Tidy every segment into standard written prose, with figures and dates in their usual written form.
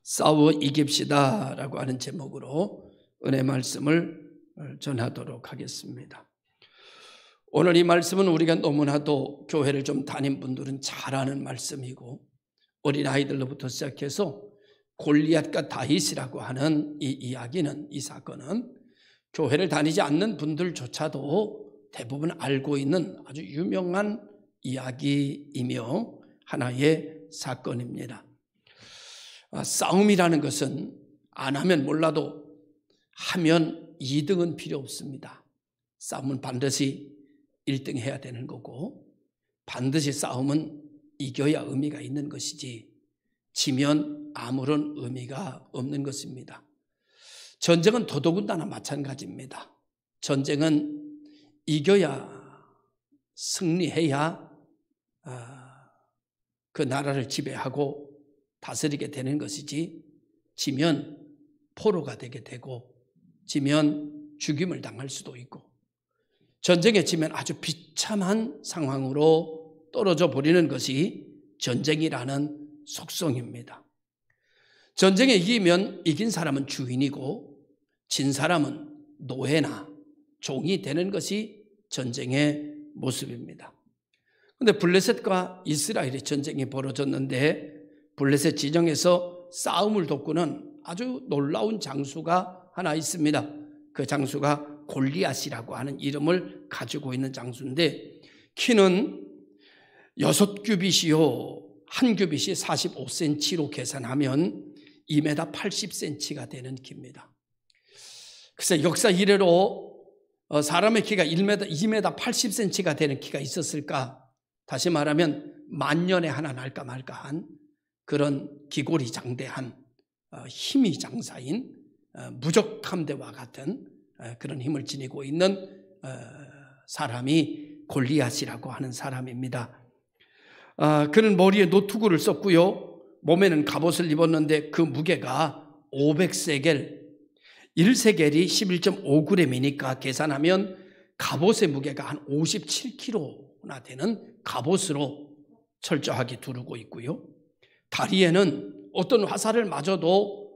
싸워 이깁시다 라고 하는 제목으로 은혜 말씀을 전하도록 하겠습니다. 오늘 이 말씀은 우리가 너무나도 교회를 좀 다닌 분들은 잘 아는 말씀이고, 어린아이들로부터 시작해서 골리앗과 다윗이라고 하는 이 이야기는, 이 사건은 교회를 다니지 않는 분들조차도 대부분 알고 있는 아주 유명한 이야기이며 하나의 사건입니다. 싸움이라는 것은 안 하면 몰라도 하면 2등은 필요 없습니다. 싸움은 반드시 1등 해야 되는 거고, 반드시 싸움은 이겨야 의미가 있는 것이지 지면 아무런 의미가 없는 것입니다. 전쟁은 더더군다나 마찬가지입니다. 전쟁은 이겨야, 승리해야 그 나라를 지배하고 다스리게 되는 것이지, 지면 포로가 되게 되고 지면 죽임을 당할 수도 있고, 전쟁에 지면 아주 비참한 상황으로 떨어져 버리는 것이 전쟁이라는 속성입니다. 전쟁에 이기면 이긴 사람은 주인이고 진 사람은 노예나 종이 되는 것이 전쟁의 모습입니다. 그런데 블레셋과 이스라엘의 전쟁이 벌어졌는데, 블레셋 진영에서 싸움을 돕고는 아주 놀라운 장수가 하나 있습니다. 그 장수가 골리앗이라고 하는 이름을 가지고 있는 장수인데, 키는 6규빗이요, 한 규빗이 45cm로 계산하면 2m 80cm가 되는 키입니다. 그래서 역사 이래로 사람의 키가 2m 80cm가 되는 키가 있었을까? 다시 말하면 만년에 하나 날까 말까한 그런 기골이장대한 힘이 장사인 무적함대와 같은 그런 힘을 지니고 있는 사람이 골리앗이라고 하는 사람입니다. 그는 머리에 노투구를 썼고요, 몸에는 갑옷을 입었는데 그 무게가 500세겔, 1세겔이 11.5g이니까 계산하면 갑옷의 무게가 한 57kg나 되는 갑옷으로 철저하게 두르고 있고요, 다리에는 어떤 화살을 맞아도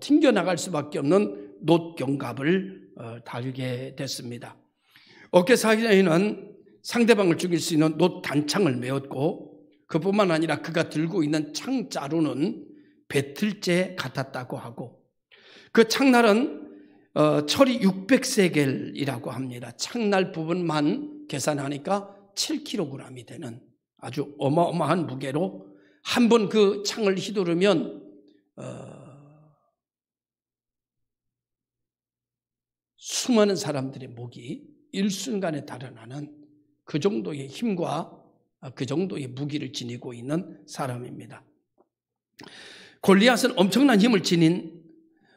튕겨나갈 수밖에 없는 놋경갑을 달게 됐습니다. 어깨 사이에는 상대방을 죽일 수 있는 놋 단창을 메었고, 그뿐만 아니라 그가 들고 있는 창자루는 배틀재 같았다고 하고, 그 창날은 철이 600세겔이라고 합니다. 창날 부분만 계산하니까 7kg이 되는 아주 어마어마한 무게로, 한 번 그 창을 휘두르면 수많은 사람들의 목이 일순간에 달아나는 그 정도의 힘과 그 정도의 무기를 지니고 있는 사람입니다. 골리앗은 엄청난 힘을 지닌,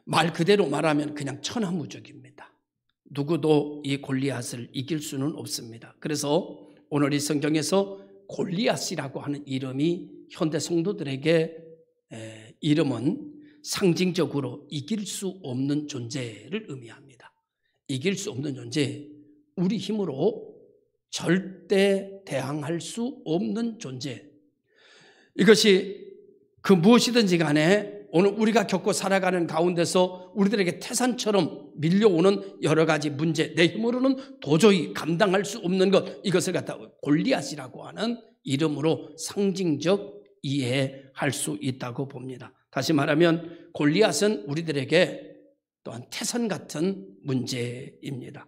말 그대로 말하면 그냥 천하무적입니다. 누구도 이 골리앗을 이길 수는 없습니다. 그래서 오늘 이 성경에서 골리앗이라고 하는 이름이 현대 성도들에게 이름은 상징적으로 이길 수 없는 존재를 의미합니다. 이길 수 없는 존재, 우리 힘으로 절대 대항할 수 없는 존재. 이것이 그 무엇이든지 간에 오늘 우리가 겪고 살아가는 가운데서 우리들에게 태산처럼 밀려오는 여러 가지 문제, 내 힘으로는 도저히 감당할 수 없는 것, 이것을 갖다 골리앗이라고 하는 이름으로 상징적 이해할 수 있다고 봅니다. 다시 말하면 골리앗은 우리들에게 또한 태산 같은 문제입니다.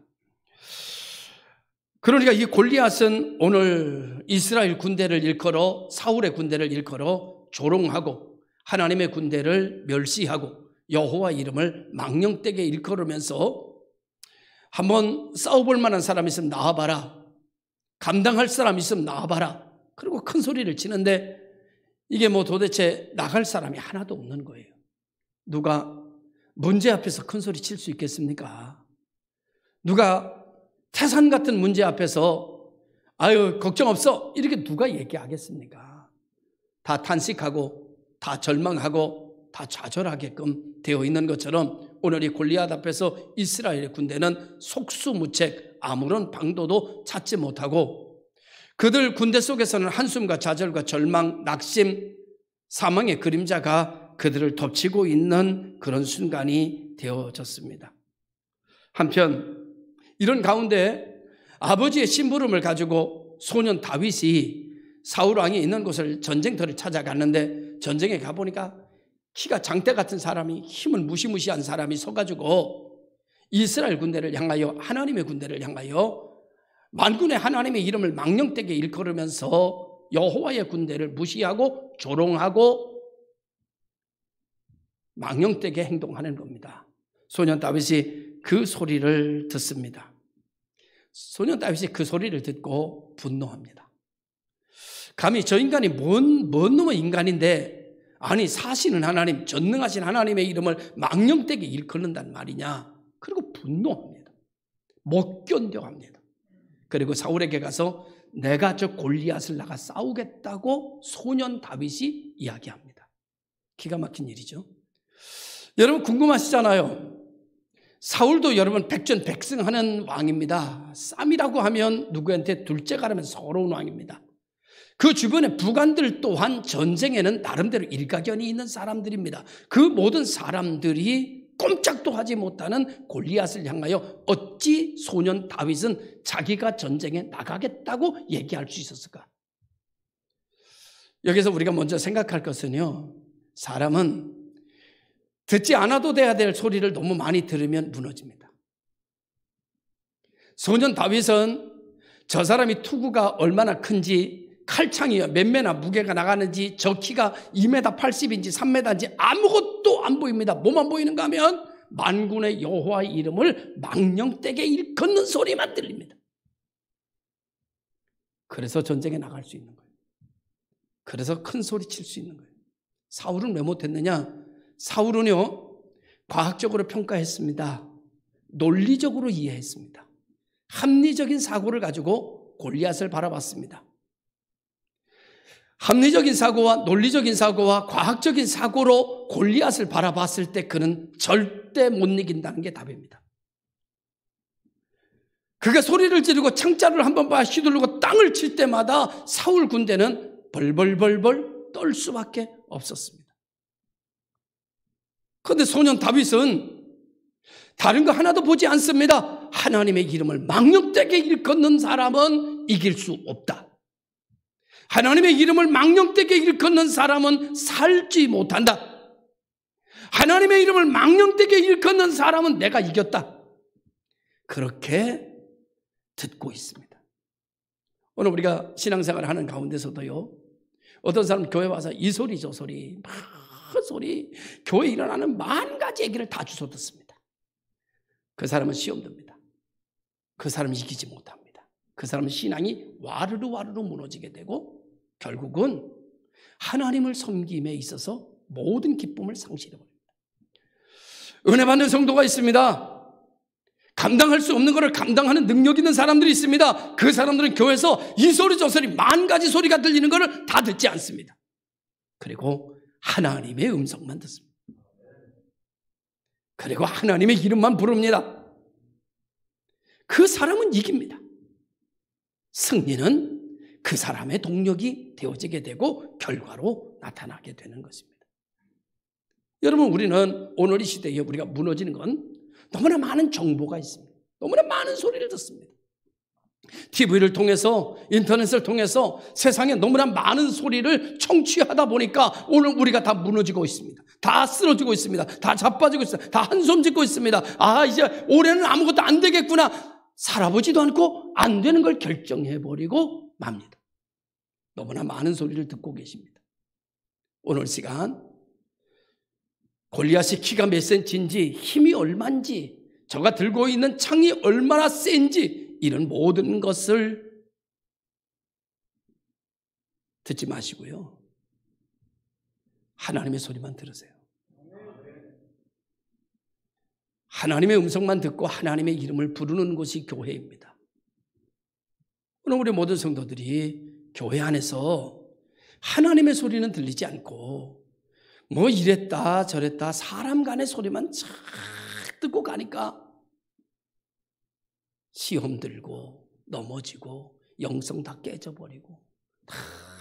그러니까 이 골리앗은 오늘 이스라엘 군대를 일컬어, 사울의 군대를 일컬어 조롱하고 하나님의 군대를 멸시하고 여호와 이름을 망령되게 일컬으면서 한번 싸워볼 만한 사람 있으면 나와봐라, 감당할 사람 있으면 나와봐라, 그리고 큰 소리를 치는데 이게 뭐 도대체 나갈 사람이 하나도 없는 거예요. 누가 문제 앞에서 큰 소리 칠 수 있겠습니까? 누가 태산 같은 문제 앞에서 아유 걱정 없어 이렇게 누가 얘기하겠습니까? 다 탄식하고 다 절망하고 다 좌절하게끔 되어 있는 것처럼 오늘 이 골리앗 앞에서 이스라엘의 군대는 속수무책, 아무런 방도도 찾지 못하고 그들 군대 속에서는 한숨과 좌절과 절망, 낙심, 사망의 그림자가 그들을 덮치고 있는 그런 순간이 되어졌습니다. 한편 이런 가운데 아버지의 심부름을 가지고 소년 다윗이 사울 왕이 있는 곳을 전쟁터를 찾아갔는데 전쟁에 가보니까 키가 장대 같은 사람이, 힘은 무시무시한 사람이 서가지고 이스라엘 군대를 향하여, 하나님의 군대를 향하여 만군의 하나님의 이름을 망령되게 일컬으면서 여호와의 군대를 무시하고 조롱하고 망령되게 행동하는 겁니다. 소년 다윗이 그 소리를 듣습니다. 소년 다윗이 그 소리를 듣고 분노합니다. 감히 저 인간이 뭔 놈의 인간인데, 아니 사시는 하나님, 전능하신 하나님의 이름을 망령되게 일컫는단 말이냐. 그리고 분노합니다. 못 견뎌합니다. 그리고 사울에게 가서 내가 저 골리앗을 나가 싸우겠다고 소년 다윗이 이야기합니다. 기가 막힌 일이죠. 여러분 궁금하시잖아요. 사울도 여러분 백전백승하는 왕입니다. 쌈이라고 하면 누구한테 둘째 가라면 서러운 왕입니다. 그 주변의 부관들 또한 전쟁에는 나름대로 일가견이 있는 사람들입니다. 그 모든 사람들이 꼼짝도 하지 못하는 골리앗을 향하여 어찌 소년 다윗은 자기가 전쟁에 나가겠다고 얘기할 수 있었을까? 여기서 우리가 먼저 생각할 것은요, 사람은 듣지 않아도 돼야 될 소리를 너무 많이 들으면 무너집니다. 소년 다윗은 저 사람이 투구가 얼마나 큰지, 칼창이 몇 매나 무게가 나가는지, 저 키가 2m 80인지 3m인지 아무것도 안 보입니다. 뭐만 보이는가 하면 만군의 여호와의 이름을 망령되게 일컫는 소리만 들립니다. 그래서 전쟁에 나갈 수 있는 거예요. 그래서 큰 소리 칠 수 있는 거예요. 사울은 왜 못했느냐? 사울은요, 과학적으로 평가했습니다. 논리적으로 이해했습니다. 합리적인 사고를 가지고 골리앗을 바라봤습니다. 합리적인 사고와 논리적인 사고와 과학적인 사고로 골리앗을 바라봤을 때 그는 절대 못 이긴다는 게 답입니다. 그가 소리를 지르고 창자를 한번 휘두르고 땅을 칠 때마다 사울 군대는 벌벌벌벌 떨 수밖에 없었습니다. 그런데 소년 다윗은 다른 거 하나도 보지 않습니다. 하나님의 이름을 망령되게 일컫는 사람은 이길 수 없다. 하나님의 이름을 망령되게 일컫는 사람은 살지 못한다. 하나님의 이름을 망령되게 일컫는 사람은 내가 이겼다. 그렇게 듣고 있습니다. 오늘 우리가 신앙생활을 하는 가운데서도요, 어떤 사람 교회 와서 이 소리 저 소리 막 소리, 교회에 일어나는 만 가지 얘기를 다 주워 듣습니다. 그 사람은 시험 듭니다. 그 사람은 이기지 못합니다. 그 사람은 신앙이 와르르 무너지게 되고 결국은 하나님을 섬김에 있어서 모든 기쁨을 상실해버립니다. 은혜 받는 성도가 있습니다. 감당할 수 없는 것을 감당하는 능력 있는 사람들이 있습니다. 그 사람들은 교회에서 이 소리 저 소리 만 가지 소리가 들리는 것을 다 듣지 않습니다. 그리고 하나님의 음성만 듣습니다. 그리고 하나님의 이름만 부릅니다. 그 사람은 이깁니다. 승리는 그 사람의 동력이 되어지게 되고 결과로 나타나게 되는 것입니다. 여러분, 우리는 오늘 이 시대에 우리가 무너지는 건 너무나 많은 정보가 있습니다. 너무나 많은 소리를 듣습니다. TV를 통해서, 인터넷을 통해서 세상에 너무나 많은 소리를 청취하다 보니까 오늘 우리가 다 무너지고 있습니다. 다 쓰러지고 있습니다. 다 자빠지고 있습니다. 다 한숨 짓고 있습니다. 아, 이제 올해는 아무것도 안 되겠구나. 살아보지도 않고 안 되는 걸 결정해버리고 맙니다. 너무나 많은 소리를 듣고 계십니다. 오늘 시간 골리앗이 키가 몇 센치인지, 힘이 얼마인지, 저가 들고 있는 창이 얼마나 센지, 이런 모든 것을 듣지 마시고요, 하나님의 소리만 들으세요. 하나님의 음성만 듣고 하나님의 이름을 부르는 곳이 교회입니다. 오늘 우리 모든 성도들이 교회 안에서 하나님의 소리는 들리지 않고 뭐 이랬다 저랬다 사람 간의 소리만 착 듣고 가니까 시험 들고 넘어지고 영성 다 깨져버리고 다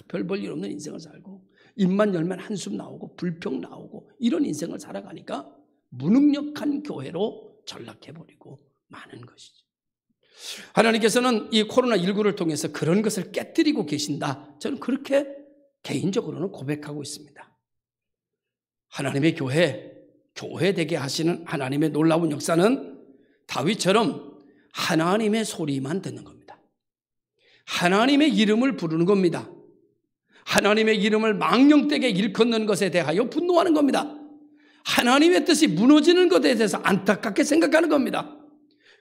별 볼 일 없는 인생을 살고 입만 열면 한숨 나오고 불평 나오고 이런 인생을 살아가니까 무능력한 교회로 전락해버리고 마는 것이죠. 하나님께서는 이 코로나19를 통해서 그런 것을 깨뜨리고 계신다. 저는 그렇게 개인적으로는 고백하고 있습니다. 하나님의 교회 되게 하시는 하나님의 놀라운 역사는 다윗처럼 하나님의 소리만 듣는 겁니다. 하나님의 이름을 부르는 겁니다. 하나님의 이름을 망령되게 일컫는 것에 대하여 분노하는 겁니다. 하나님의 뜻이 무너지는 것에 대해서 안타깝게 생각하는 겁니다.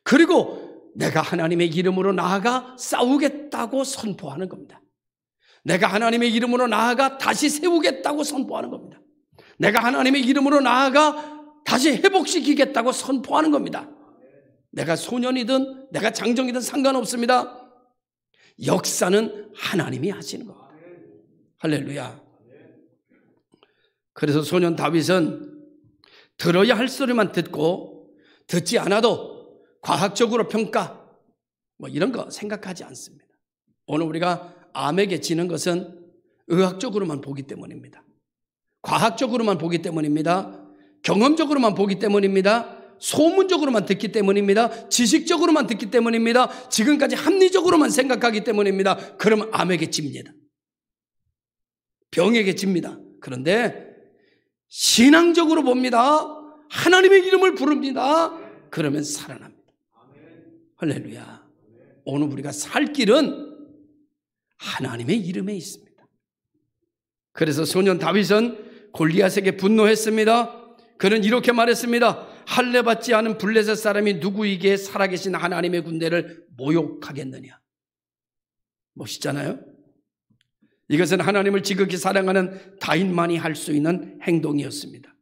그리고 내가 하나님의 이름으로 나아가 싸우겠다고 선포하는 겁니다. 내가 하나님의 이름으로 나아가 다시 세우겠다고 선포하는 겁니다. 내가 하나님의 이름으로 나아가 다시 회복시키겠다고 선포하는 겁니다. 내가 소년이든 내가 장정이든 상관없습니다. 역사는 하나님이 하시는 겁니다. 할렐루야. 그래서 소년 다윗은 들어야 할 소리만 듣고 듣지 않아도 과학적으로 평가 이런 거 생각하지 않습니다. 오늘 우리가 암에게 지는 것은 의학적으로만 보기 때문입니다. 과학적으로만 보기 때문입니다. 경험적으로만 보기 때문입니다. 소문적으로만 듣기 때문입니다. 지식적으로만 듣기 때문입니다. 지금까지 합리적으로만 생각하기 때문입니다. 그러면 암에게 집니다. 병에게 집니다. 그런데 신앙적으로 봅니다. 하나님의 이름을 부릅니다. 그러면 살아납니다. 할렐루야. 오늘 우리가 살 길은 하나님의 이름에 있습니다. 그래서 소년 다윗은 골리앗에게 분노했습니다. 그는 이렇게 말했습니다. 할례 받지 않은 블레셋 사람이 누구에게 살아계신 하나님의 군대를 모욕하겠느냐. 멋있잖아요. 이것은 하나님을 지극히 사랑하는 다윗만이 할 수 있는 행동이었습니다.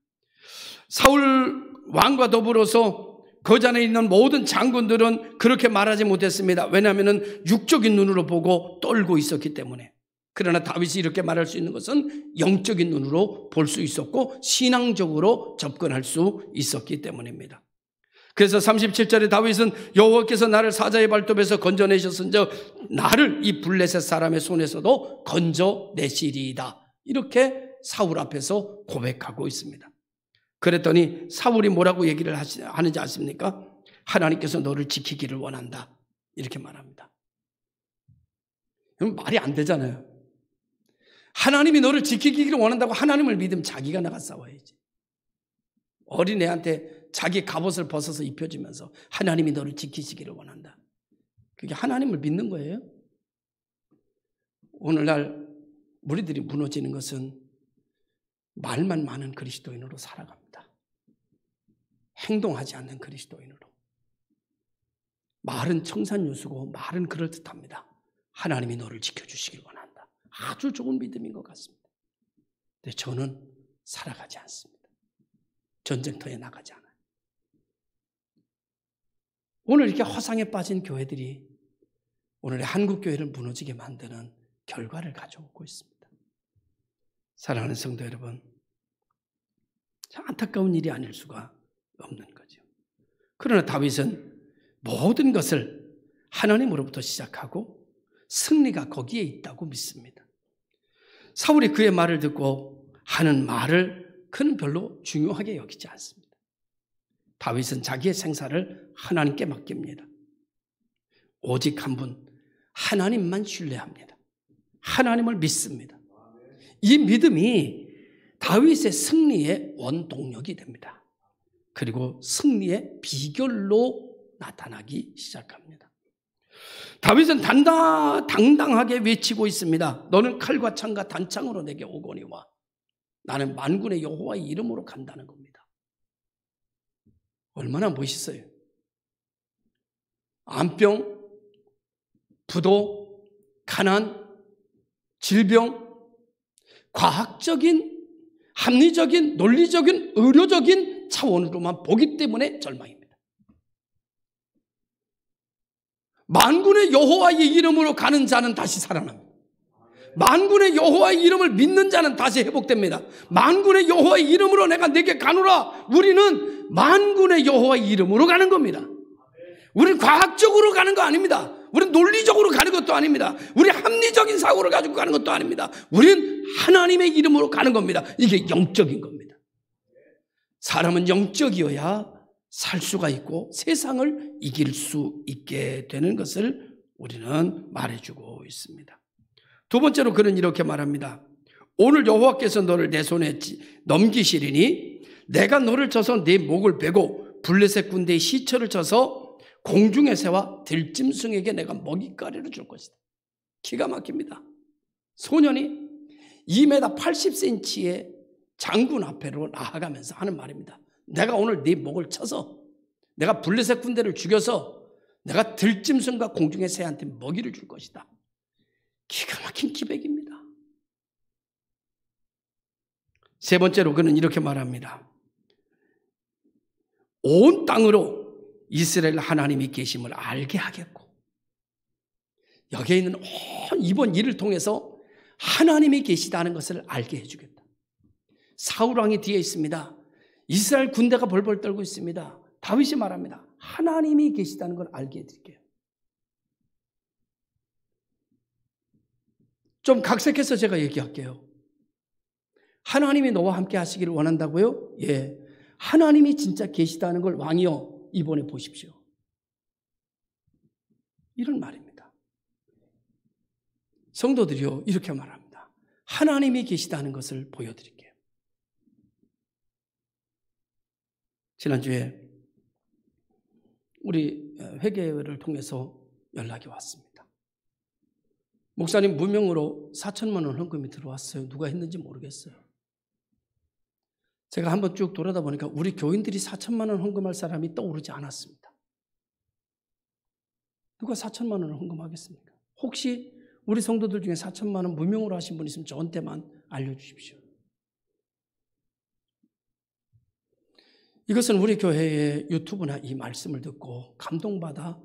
사울 왕과 더불어서 거잔에 있는 모든 장군들은 그렇게 말하지 못했습니다. 왜냐하면 육적인 눈으로 보고 떨고 있었기 때문에. 그러나 다윗이 이렇게 말할 수 있는 것은 영적인 눈으로 볼 수 있었고 신앙적으로 접근할 수 있었기 때문입니다. 그래서 37절에 다윗은 여호와께서 나를 사자의 발톱에서 건져내셨은즉 나를 이 블레셋 사람의 손에서도 건져내시리이다. 이렇게 사울 앞에서 고백하고 있습니다. 그랬더니 사울이 뭐라고 얘기를 하는지 아십니까? 하나님께서 너를 지키기를 원한다. 이렇게 말합니다. 그럼 말이 안 되잖아요. 하나님이 너를 지키기를 원한다고 하나님을 믿으면 자기가 나가 싸워야지. 어린애한테 자기 갑옷을 벗어서 입혀주면서 하나님이 너를 지키시기를 원한다. 그게 하나님을 믿는 거예요? 오늘날 우리들이 무너지는 것은 말만 많은 그리스도인으로 살아갑니다. 행동하지 않는 그리스도인으로. 말은 청산유수고 말은 그럴듯합니다. 하나님이 너를 지켜주시길 원한다. 아주 좋은 믿음인 것 같습니다. 근데 저는 살아가지 않습니다. 전쟁터에 나가지 않아요. 오늘 이렇게 허상에 빠진 교회들이 오늘의 한국 교회를 무너지게 만드는 결과를 가져오고 있습니다. 사랑하는 성도 여러분, 참 안타까운 일이 아닐 수가 없는 거죠. 그러나 다윗은 모든 것을 하나님으로부터 시작하고 승리가 거기에 있다고 믿습니다. 사울이 그의 말을 듣고 하는 말을 그는 별로 중요하게 여기지 않습니다. 다윗은 자기의 생사를 하나님께 맡깁니다. 오직 한 분, 하나님만 신뢰합니다. 하나님을 믿습니다. 이 믿음이 다윗의 승리의 원동력이 됩니다. 그리고 승리의 비결로 나타나기 시작합니다. 다윗은 당당하게 외치고 있습니다. 너는 칼과 창과 단창으로 내게 오거니와 나는 만군의 여호와의 이름으로 간다는 겁니다. 얼마나 멋있어요. 암병, 부도, 가난, 질병, 과학적인, 합리적인, 논리적인, 의료적인 차원으로만 보기 때문에 절망입니다. 만군의 여호와의 이름으로 가는 자는 다시 살아납니다. 만군의 여호와의 이름을 믿는 자는 다시 회복됩니다. 만군의 여호와의 이름으로 내게 가노라. 우리는 만군의 여호와의 이름으로 가는 겁니다. 우리는 과학적으로 가는 거 아닙니다. 우리는 논리적으로 가는 것도 아닙니다. 우리 합리적인 사고를 가지고 가는 것도 아닙니다. 우리는 하나님의 이름으로 가는 겁니다. 이게 영적인 겁니다. 사람은 영적이어야 살 수가 있고 세상을 이길 수 있게 되는 것을 우리는 말해주고 있습니다. 두 번째로 그는 이렇게 말합니다. 오늘 여호와께서 너를 내 손에 넘기시리니 내가 너를 쳐서 네 목을 베고 블레셋 군대의 시처를 쳐서 공중의 새와 들짐승에게 내가 먹이가리를 줄 것이다. 기가 막힙니다. 소년이 2m 80cm의 장군 앞으로 나아가면서 하는 말입니다. 내가 오늘 네 목을 쳐서 내가 블레셋 군대를 죽여서 내가 들짐승과 공중의 새한테 먹이를 줄 것이다. 기가 막힌 기백입니다. 세 번째로 그는 이렇게 말합니다. 온 땅으로 이스라엘 하나님이 계심을 알게 하겠고 여기에 있는 이번 일을 통해서 하나님이 계시다는 것을 알게 해주겠다. 사울 왕이 뒤에 있습니다. 이스라엘 군대가 벌벌 떨고 있습니다. 다윗이 말합니다. 하나님이 계시다는 걸 알게 해드릴게요. 좀 각색해서 제가 얘기할게요. 하나님이 너와 함께 하시기를 원한다고요? 예. 하나님이 진짜 계시다는 걸 왕이여 이번에 보십시오. 이런 말입니다. 성도들이요 이렇게 말합니다. 하나님이 계시다는 것을 보여드릴게요. 지난주에 우리 회개를 통해서 연락이 왔습니다. 목사님 무명으로 4천만 원 헌금이 들어왔어요. 누가 했는지 모르겠어요. 제가 한번 쭉 돌아다 보니까 우리 교인들이 4천만 원 헌금할 사람이 떠오르지 않았습니다. 누가 4천만 원을 헌금하겠습니까? 혹시 우리 성도들 중에 4천만 원 무명으로 하신 분 있으면 저한테만 알려주십시오. 이것은 우리 교회의 유튜브나 이 말씀을 듣고 감동받아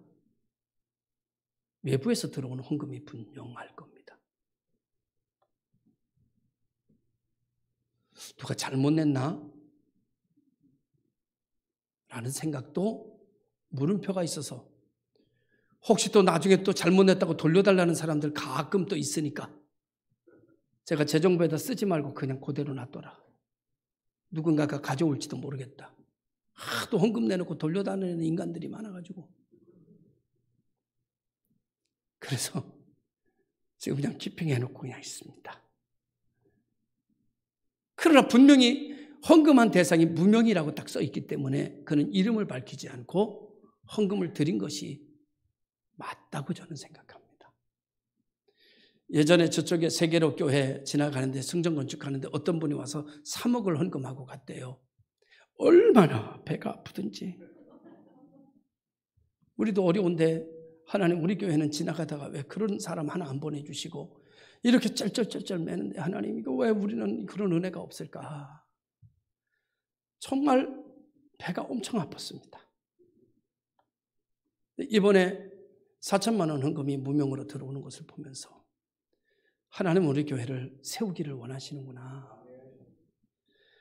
외부에서 들어오는 헌금이 분명할 겁니다. 누가 잘못 냈나? 라는 생각도 물음표가 있어서 혹시 또 나중에 또 잘못 냈다고 돌려달라는 사람들 가끔 또 있으니까 제가 재정부에다 쓰지 말고 그냥 그대로 놔둬라. 누군가가 가져올지도 모르겠다. 하도 헌금 내놓고 돌려다니는 인간들이 많아가지고 그래서 지금 그냥 키핑해놓고 그냥 있습니다. 그러나 분명히 헌금한 대상이 무명이라고 딱 써있기 때문에 그는 이름을 밝히지 않고 헌금을 드린 것이 맞다고 저는 생각합니다. 예전에 저쪽에 세계로 교회 지나가는데 성전 건축하는데 어떤 분이 와서 3억을 헌금하고 갔대요. 얼마나 배가 아프든지. 우리도 어려운데 하나님 우리 교회는 지나가다가 왜 그런 사람 하나 안 보내주시고 이렇게 쩔쩔쩔쩔 매는데 하나님 이거 왜 우리는 그런 은혜가 없을까. 정말 배가 엄청 아팠습니다. 이번에 4천만 원 헌금이 무명으로 들어오는 것을 보면서 하나님 우리 교회를 세우기를 원하시는구나.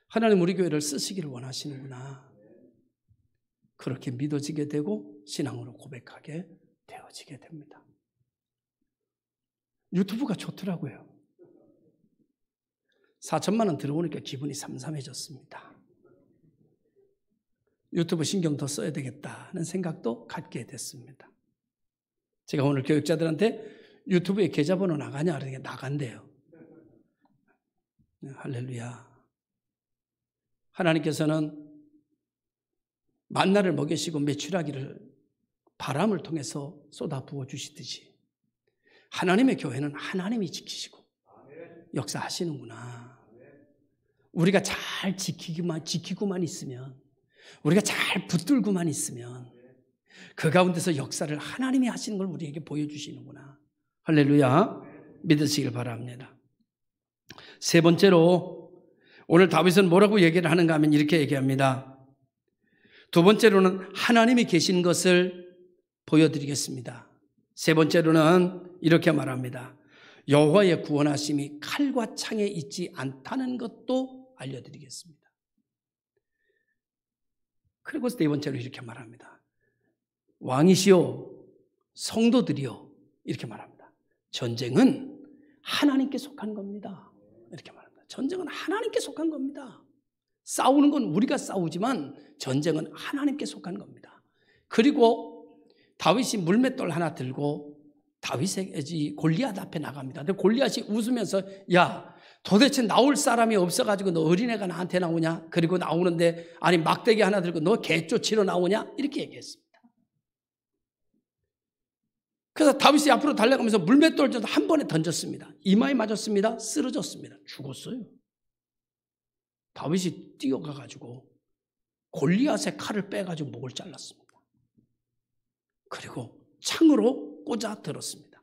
하나님 우리 교회를 쓰시기를 원하시는구나. 그렇게 믿어지게 되고 신앙으로 고백하게 되어지게 됩니다. 유튜브가 좋더라고요. 4천만 원 들어오니까 기분이 삼삼해졌습니다. 유튜브 신경 더 써야 되겠다는 생각도 갖게 됐습니다. 제가 오늘 교육자들한테 유튜브에 계좌번호 나가냐? 그러니까 나간대요. 할렐루야. 하나님께서는 만나를 먹이시고 메추라기를 바람을 통해서 쏟아 부어주시듯이 하나님의 교회는 하나님이 지키시고 역사하시는구나. 우리가 잘 지키고만 있으면 우리가 잘 붙들고만 있으면 그 가운데서 역사를 하나님이 하시는 걸 우리에게 보여주시는구나. 할렐루야. 믿으시길 바랍니다. 세 번째로 오늘 다윗은 뭐라고 얘기를 하는가 하면 이렇게 얘기합니다. 두 번째로는 하나님이 계신 것을 보여드리겠습니다. 세 번째로는 이렇게 말합니다. 여호와의 구원하심이 칼과 창에 있지 않다는 것도 알려드리겠습니다. 그리고 네 번째로 이렇게 말합니다. 왕이시오 성도들이여 이렇게 말합니다. 전쟁은 하나님께 속한 겁니다. 이렇게 말합니다. 전쟁은 하나님께 속한 겁니다. 싸우는 건 우리가 싸우지만 전쟁은 하나님께 속한 겁니다. 그리고 다윗이 물맷돌 하나 들고 다윗의 골리앗 앞에 나갑니다. 근데 골리앗이 웃으면서 야, 도대체 나올 사람이 없어가지고 너 어린애가 나한테 나오냐? 그리고 나오는데 아니 막대기 하나 들고 너 개 쫓으러 나오냐? 이렇게 얘기했습니다. 그래서 다윗이 앞으로 달려가면서 물맷돌 한 번에 던졌습니다. 이마에 맞았습니다. 쓰러졌습니다. 죽었어요. 다윗이 뛰어가가지고 골리앗의 칼을 빼가지고 목을 잘랐습니다. 그리고 창으로 꽂아 들었습니다.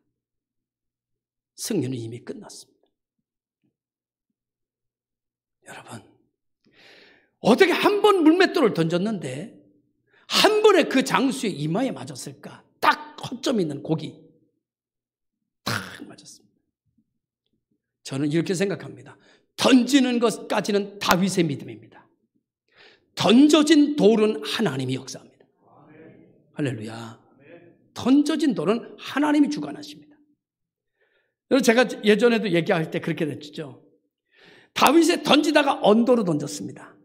승리는 이미 끝났습니다. 여러분, 어떻게 한 번 물맷돌을 던졌는데 한 번에 그 장수의 이마에 맞았을까? 딱 허점 있는 고기 탁 맞았습니다. 저는 이렇게 생각합니다. 던지는 것까지는 다윗의 믿음입니다. 던져진 돌은 하나님이 역사합니다. 할렐루야. 던져진 돌은 하나님이 주관하십니다. 제가 예전에도 얘기할 때 그렇게 됐죠. 다윗이 던지다가 언도로 던졌습니다.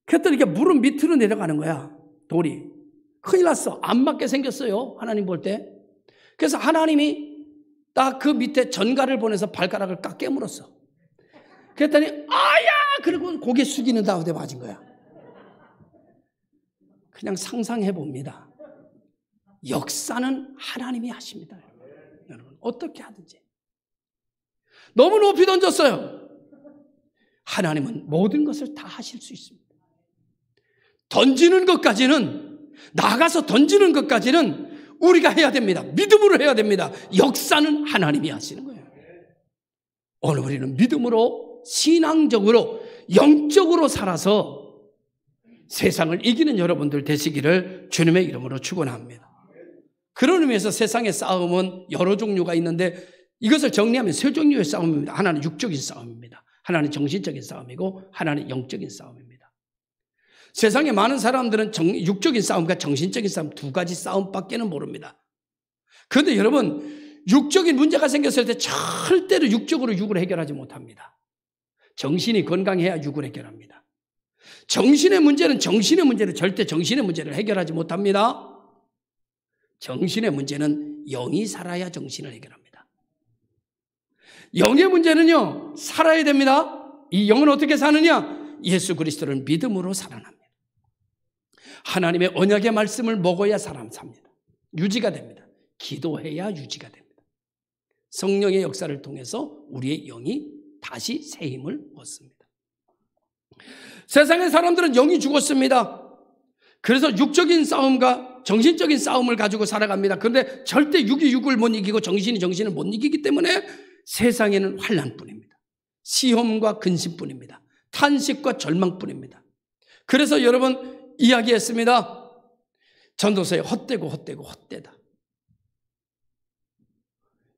그랬더니 이게 무릎 밑으로 내려가는 거야. 돌이. 큰일 났어. 안 맞게 생겼어요. 하나님 볼 때. 그래서 하나님이 딱 그 밑에 전갈을 보내서 발가락을 깍 깨물었어. 그랬더니 아야! 그리고 고개 숙이는 다음에 맞은 거야. 그냥 상상해 봅니다. 역사는 하나님이 하십니다. 여러분 어떻게 하든지. 너무 높이 던졌어요. 하나님은 모든 것을 다 하실 수 있습니다. 던지는 것까지는, 나가서 던지는 것까지는 우리가 해야 됩니다. 믿음으로 해야 됩니다. 역사는 하나님이 하시는 거예요. 오늘 우리는 믿음으로, 신앙적으로, 영적으로 살아서 세상을 이기는 여러분들 되시기를 주님의 이름으로 축원합니다. 그런 의미에서 세상의 싸움은 여러 종류가 있는데 이것을 정리하면 세 종류의 싸움입니다. 하나는 육적인 싸움입니다. 하나는 정신적인 싸움이고 하나는 영적인 싸움입니다. 세상에 많은 사람들은 육적인 싸움과 정신적인 싸움 두 가지 싸움밖에는 모릅니다. 그런데 여러분, 육적인 문제가 생겼을 때 절대로 육적으로 육을 해결하지 못합니다. 정신이 건강해야 육을 해결합니다. 정신의 문제는 정신의 문제를 절대 정신의 문제를 해결하지 못합니다. 정신의 문제는 영이 살아야 정신을 해결합니다. 영의 문제는요, 살아야 됩니다. 이 영은 어떻게 사느냐? 예수 그리스도를 믿음으로 살아납니다. 하나님의 언약의 말씀을 먹어야 사람 삽니다. 유지가 됩니다. 기도해야 유지가 됩니다. 성령의 역사를 통해서 우리의 영이 다시 새 힘을 얻습니다. 세상의 사람들은 영이 죽었습니다. 그래서 육적인 싸움과 정신적인 싸움을 가지고 살아갑니다. 그런데 절대 육이 육을 못 이기고 정신이 정신을 못 이기기 때문에 세상에는 환난뿐입니다. 시험과 근심뿐입니다. 탄식과 절망뿐입니다. 그래서 여러분 이야기했습니다. 전도서에 헛되고 헛되고 헛되다.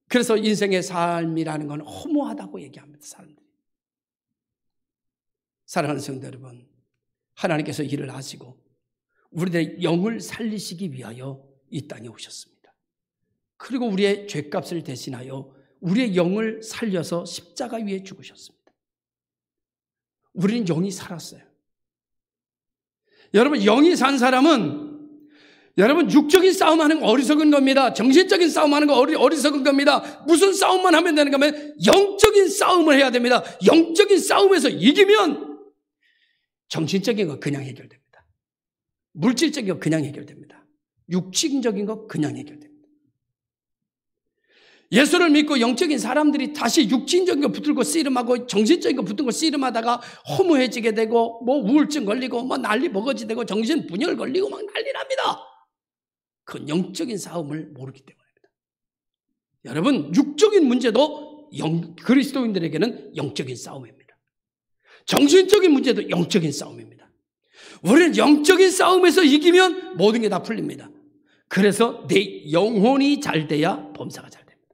그래서 인생의 삶이라는 건 허무하다고 얘기합니다. 사람들이. 사랑하는 성도 여러분, 하나님께서 일을 하시고 우리들의 영을 살리시기 위하여 이 땅에 오셨습니다. 그리고 우리의 죄값을 대신하여 우리의 영을 살려서 십자가 위에 죽으셨습니다. 우리는 영이 살았어요. 여러분, 영이 산 사람은 여러분 육적인 싸움하는 거 어리석은 겁니다. 정신적인 싸움하는 거 어리석은 겁니다. 무슨 싸움만 하면 되는가 하면 영적인 싸움을 해야 됩니다. 영적인 싸움에서 이기면 정신적인 거 그냥 해결됩니다. 물질적인 거 그냥 해결됩니다. 육신적인 거 그냥 해결됩니다. 예수를 믿고 영적인 사람들이 다시 육신적인 거 붙들고 씨름하고 정신적인 거 붙들고 씨름하다가 허무해지게 되고 뭐 우울증 걸리고 뭐 난리 버거지 되고 정신 분열 걸리고 막 난리 납니다. 그건 영적인 싸움을 모르기 때문입니다. 여러분, 육적인 문제도 그리스도인들에게는 영적인 싸움입니다. 정신적인 문제도 영적인 싸움입니다. 우리는 영적인 싸움에서 이기면 모든 게 다 풀립니다. 그래서 내 영혼이 잘 돼야 범사가 잘 됩니다.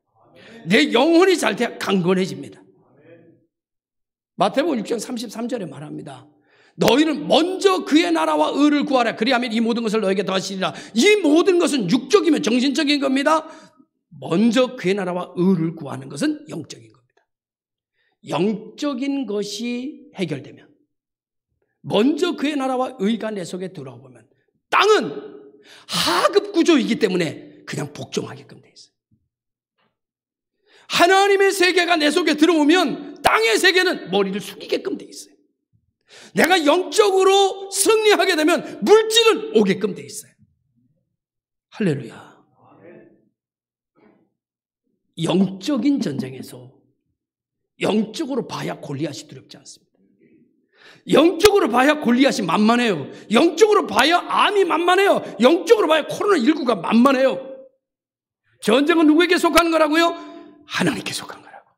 내 영혼이 잘 돼야 강건해집니다. 마태복음 6장 33절에 말합니다. 너희는 먼저 그의 나라와 의를 구하라. 그리하면 이 모든 것을 너에게 더하시리라. 이 모든 것은 육적이면 정신적인 겁니다. 먼저 그의 나라와 의를 구하는 것은 영적인 겁니다. 영적인 것이 해결되면, 먼저 그의 나라와 의가 내 속에 들어오면 땅은 하급 구조이기 때문에 그냥 복종하게끔 돼 있어요. 하나님의 세계가 내 속에 들어오면 땅의 세계는 머리를 숙이게끔 돼 있어요. 내가 영적으로 승리하게 되면 물질은 오게끔 돼 있어요. 할렐루야. 영적인 전쟁에서 영적으로 봐야 골리앗이 두렵지 않습니다. 영적으로 봐야 골리앗이 만만해요. 영적으로 봐야 암이 만만해요. 영적으로 봐야 코로나19가 만만해요. 전쟁은 누구에게 속하는 거라고요? 하나님께 속한 거라고.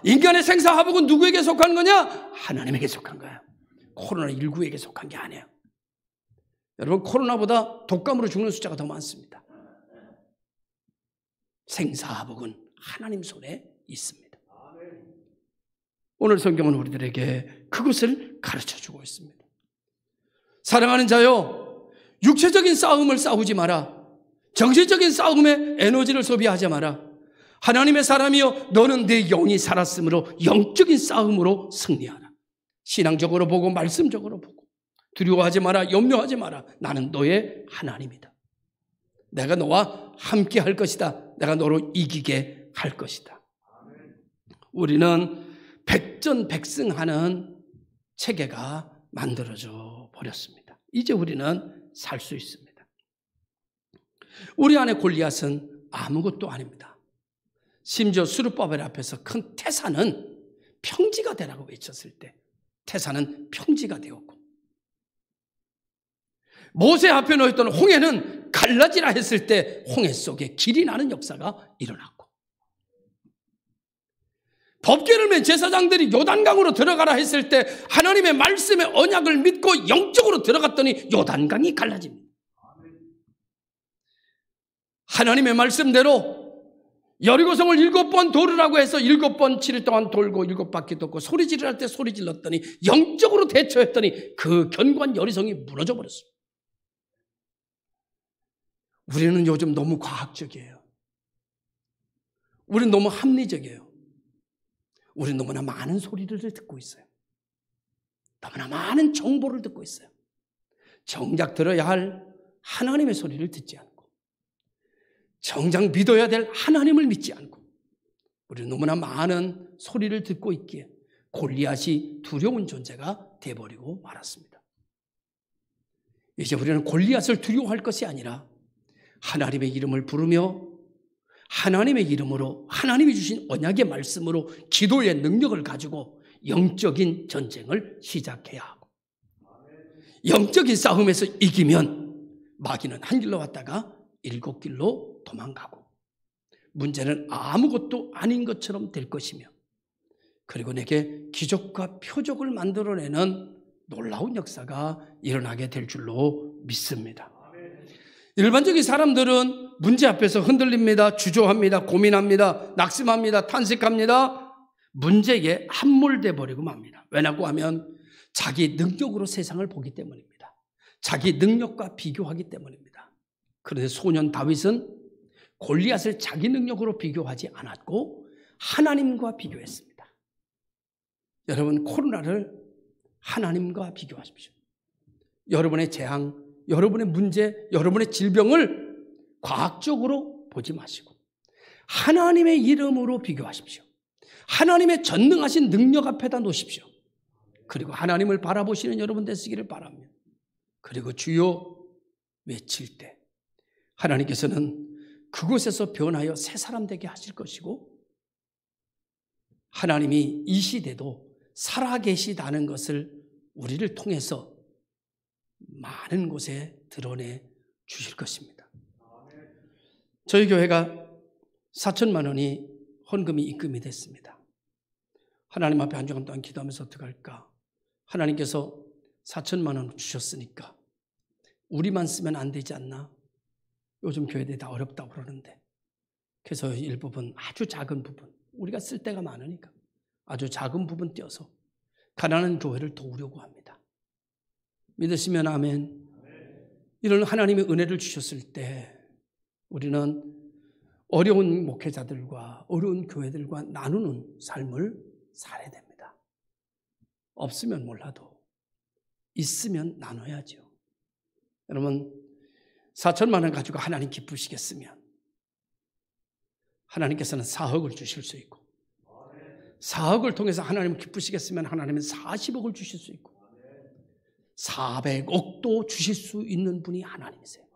인간의 생사화복은 누구에게 속한 거냐? 하나님에게 속한 거야. 코로나19에게 속한 게 아니에요. 여러분, 코로나보다 독감으로 죽는 숫자가 더 많습니다. 생사화복은 하나님 손에 있습니다. 오늘 성경은 우리들에게 그것을 가르쳐주고 있습니다. 사랑하는 자여, 육체적인 싸움을 싸우지 마라. 정신적인 싸움에 에너지를 소비하지 마라. 하나님의 사람이여, 너는 내 영이 살았으므로 영적인 싸움으로 승리하라. 신앙적으로 보고 말씀적으로 보고 두려워하지 마라. 염려하지 마라. 나는 너의 하나님이다. 내가 너와 함께 할 것이다. 내가 너로 이기게 할 것이다. 우리는 백전백승하는 체계가 만들어져 버렸습니다. 이제 우리는 살 수 있습니다. 우리 안에 골리앗은 아무것도 아닙니다. 심지어 수르바벨 앞에서 큰 태산은 평지가 되라고 외쳤을 때 태산은 평지가 되었고, 모세 앞에 놓였던 홍해는 갈라지라 했을 때 홍해 속에 길이 나는 역사가 일어났고, 법궤를 맨 제사장들이 요단강으로 들어가라 했을 때 하나님의 말씀의 언약을 믿고 영적으로 들어갔더니 요단강이 갈라집니다. 하나님의 말씀대로 여리고성을 7번 돌으라고 해서 7번 7일 동안 돌고 7바퀴 돕고 소리 지르할 때 소리 질렀더니 영적으로 대처했더니 그 견고한 여리성이 무너져 버렸습니다. 우리는 요즘 너무 과학적이에요. 우리는 너무 합리적이에요. 우리는 너무나 많은 소리를 듣고 있어요. 너무나 많은 정보를 듣고 있어요. 정작 들어야 할 하나님의 소리를 듣지 않고, 정작 믿어야 될 하나님을 믿지 않고, 우리는 너무나 많은 소리를 듣고 있기에 골리앗이 두려운 존재가 되어버리고 말았습니다. 이제 우리는 골리앗을 두려워할 것이 아니라 하나님의 이름을 부르며 하나님의 이름으로, 하나님이 주신 언약의 말씀으로 기도의 능력을 가지고 영적인 전쟁을 시작해야 하고, 영적인 싸움에서 이기면 마귀는 한 길로 왔다가 7길로 도망가고, 문제는 아무것도 아닌 것처럼 될 것이며, 그리고 내게 기적과 표적을 만들어내는 놀라운 역사가 일어나게 될 줄로 믿습니다. 일반적인 사람들은 문제 앞에서 흔들립니다. 주저합니다. 고민합니다. 낙심합니다. 탄식합니다. 문제에 함몰돼 버리고 맙니다. 왜냐고 하면 자기 능력으로 세상을 보기 때문입니다. 자기 능력과 비교하기 때문입니다. 그런데 소년 다윗은 골리앗을 자기 능력으로 비교하지 않았고 하나님과 비교했습니다. 여러분, 코로나를 하나님과 비교하십시오. 여러분의 재앙, 여러분의 문제, 여러분의 질병을 과학적으로 보지 마시고 하나님의 이름으로 비교하십시오. 하나님의 전능하신 능력 앞에다 놓으십시오. 그리고 하나님을 바라보시는 여러분 되시기를 바랍니다. 그리고 주여 외칠 때 하나님께서는 그곳에서 변하여 새 사람 되게 하실 것이고, 하나님이 이 시대도 살아계시다는 것을 우리를 통해서 많은 곳에 드러내 주실 것입니다. 저희 교회가 4천만 원이 헌금이 입금이 됐습니다. 하나님 앞에 한 주간 동안 기도하면서 어떻게 할까? 하나님께서 4천만 원 주셨으니까 우리만 쓰면 안 되지 않나? 요즘 교회들이 다 어렵다고 그러는데, 그래서 일부분, 아주 작은 부분, 우리가 쓸 데가 많으니까 아주 작은 부분 떼어서 가난한 교회를 도우려고 합니다. 믿으시면 아멘. 이런 하나님의 은혜를 주셨을 때 우리는 어려운 목회자들과 어려운 교회들과 나누는 삶을 살아야 됩니다. 없으면 몰라도 있으면 나눠야죠. 여러분 4천만 원 가지고 하나님 기쁘시겠으면 하나님께서는 4억을 주실 수 있고 4억을 통해서 하나님을 기쁘시겠으면 하나님은 40억을 주실 수 있고 400억도 주실 수 있는 분이 하나님이세요.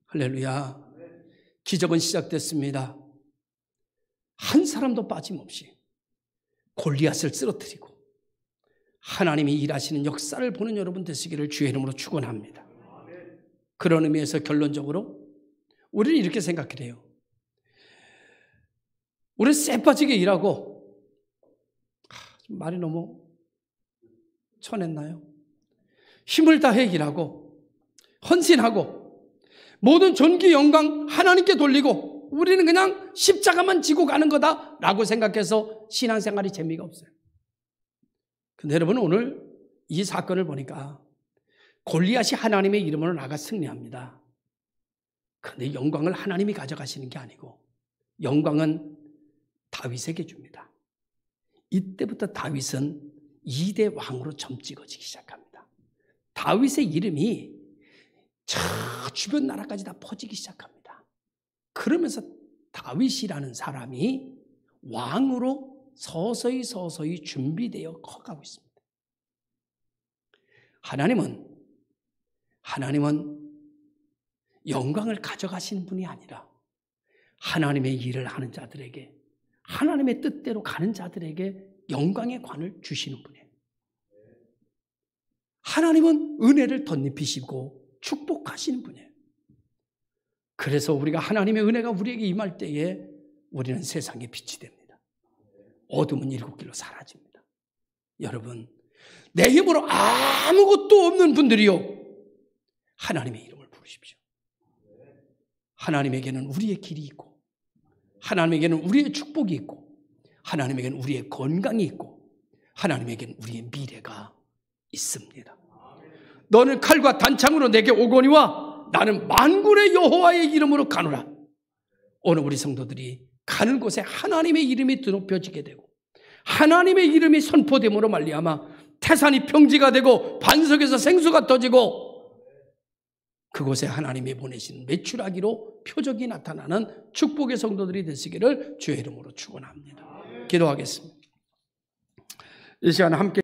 할렐루야. 기적은 시작됐습니다. 한 사람도 빠짐없이 골리앗을 쓰러뜨리고 하나님이 일하시는 역사를 보는 여러분 되시기를 주의 이름으로 축원합니다. 그런 의미에서 결론적으로 우리는 이렇게 생각해요. 우리는 쎄 빠지게 일하고 말이 너무 쳐냈나요? 힘을 다해 일하고 헌신하고 모든 존귀 영광 하나님께 돌리고 우리는 그냥 십자가만 지고 가는 거다라고 생각해서 신앙생활이 재미가 없어요. 근데 여러분 오늘 이 사건을 보니까 골리앗이 하나님의 이름으로 나가 승리합니다. 그런데 영광을 하나님이 가져가시는 게 아니고 영광은 다윗에게 줍니다. 이때부터 다윗은 2대 왕으로 점 찍어지기 시작합니다. 다윗의 이름이 저 주변 나라까지 다 퍼지기 시작합니다. 그러면서 다윗이라는 사람이 왕으로 서서히 준비되어 커가고 있습니다. 하나님은 영광을 가져가시는 분이 아니라 하나님의 일을 하는 자들에게 하나님의 뜻대로 가는 자들에게 영광의 관을 주시는 분이에요. 하나님은 은혜를 덧입히시고 축복하시는 분이에요. 그래서 우리가 하나님의 은혜가 우리에게 임할 때에 우리는 세상의 빛이 됩니다. 어둠은 일곱길로 사라집니다. 여러분, 내 힘으로 아무것도 없는 분들이요, 하나님의 이름을 부르십시오. 하나님에게는 우리의 길이 있고 하나님에게는 우리의 축복이 있고 하나님에게는 우리의 건강이 있고 하나님에게는 우리의 미래가 있습니다. 너는 칼과 단창으로 내게 오거니와 나는 만군의 여호와의 이름으로 가노라. 오늘 우리 성도들이 가는 곳에 하나님의 이름이 드높여지게 되고 하나님의 이름이 선포됨으로 말미암아 태산이 평지가 되고 반석에서 생수가 터지고 그곳에 하나님이 보내신 메추라기로 표적이 나타나는 축복의 성도들이 되시기를 주의 이름으로 축원합니다. 기도하겠습니다. 이 시간 함께